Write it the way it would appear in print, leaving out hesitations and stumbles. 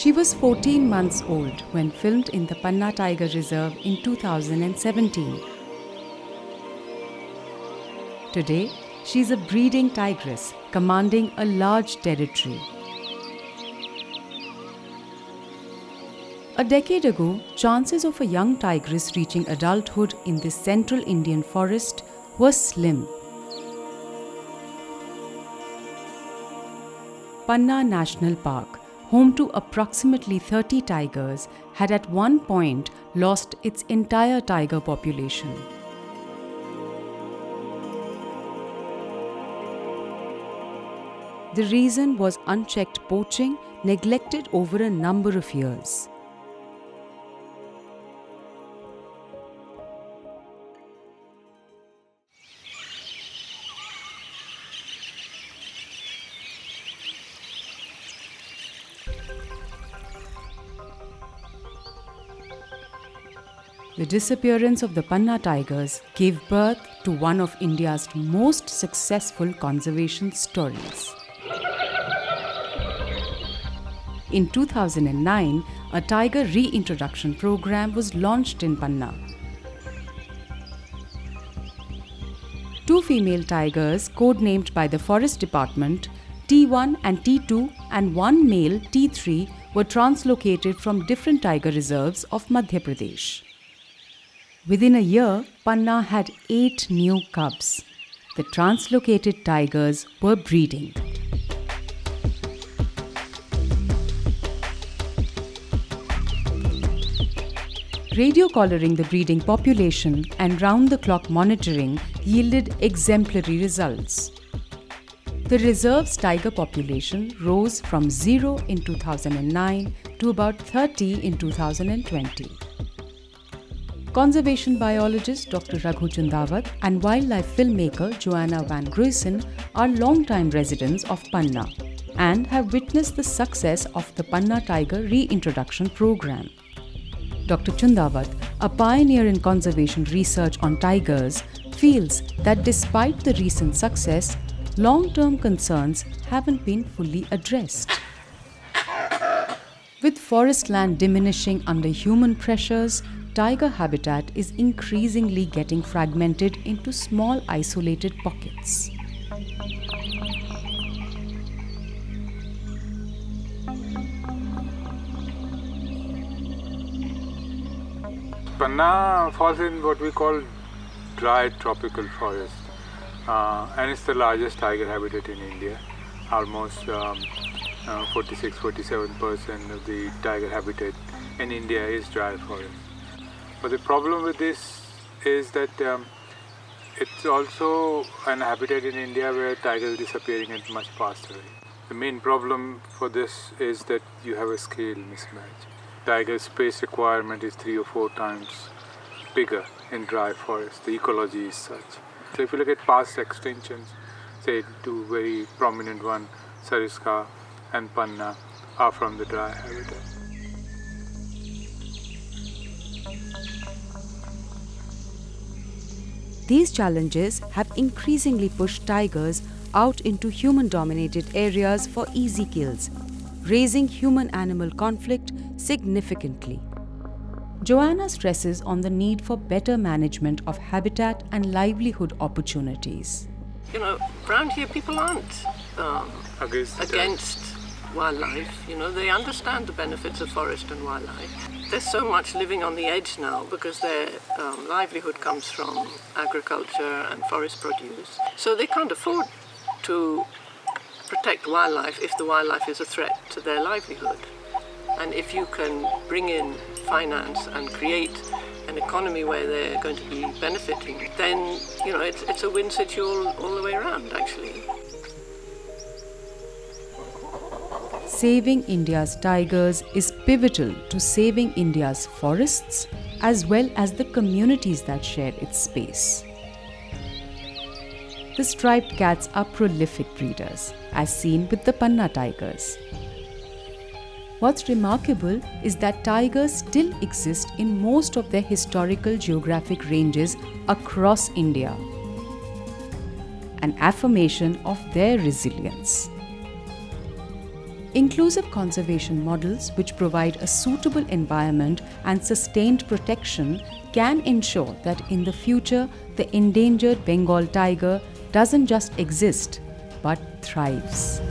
She was 14 months old when filmed in the Panna Tiger Reserve in 2017. Today, she is a breeding tigress commanding a large territory. A decade ago, chances of a young tigress reaching adulthood in this central Indian forest were slim. Panna National Park, home to approximately 30 tigers, had at one point lost its entire tiger population. The reason was unchecked poaching, neglected over a number of years. The disappearance of the Panna tigers gave birth to one of India's most successful conservation stories. In 2009, a tiger reintroduction program was launched in Panna. 2 female tigers, codenamed by the Forest Department, T1 and T2, and 1 male, T3, were translocated from different tiger reserves of Madhya Pradesh. Within a year, Panna had 8 new cubs. The translocated tigers were breeding. Radio collaring the breeding population and round-the-clock monitoring yielded exemplary results. The reserve's tiger population rose from 0 in 2009 to about 30 in 2020. Conservation biologist Dr. Raghu Chundawat and wildlife filmmaker Joanna Van Gruisen are long-time residents of Panna and have witnessed the success of the Panna Tiger reintroduction program. Dr. Chundawat, a pioneer in conservation research on tigers, feels that despite the recent success, long-term concerns haven't been fully addressed. With forest land diminishing under human pressures, tiger habitat is increasingly getting fragmented into small isolated pockets. Panna falls in what we call dry tropical forest, and it's the largest tiger habitat in India. Almost 46-47% of the tiger habitat in India is dry forest. But the problem with this is that it's also an habitat in India where tigers are disappearing at much faster rate. The main problem for this is that you have a scale mismatch. Tiger space requirement is 3 or 4 times bigger in dry forest. The ecology is such. So if you look at past extinctions, say 2 very prominent ones, Sariska and Panna, are from the dry habitat. These challenges have increasingly pushed tigers out into human-dominated areas for easy kills, raising human-animal conflict significantly. Joanna stresses on the need for better management of habitat and livelihood opportunities. You know, around here people aren't against wildlife. You know, they understand the benefits of forest and wildlife. There's so much living on the edge now because their livelihood comes from agriculture and forest produce. So they can't afford to protect wildlife if the wildlife is a threat to their livelihood. And if you can bring in finance and create an economy where they're going to be benefiting, then, you know, it's a win situation all the way around, actually. Saving India's tigers is pivotal to saving India's forests as well as the communities that share its space. The striped cats are prolific breeders, as seen with the Panna tigers. What's remarkable is that tigers still exist in most of their historical geographic ranges across India, an affirmation of their resilience. Inclusive conservation models which provide a suitable environment and sustained protection can ensure that in the future the endangered Bengal tiger doesn't just exist but thrives.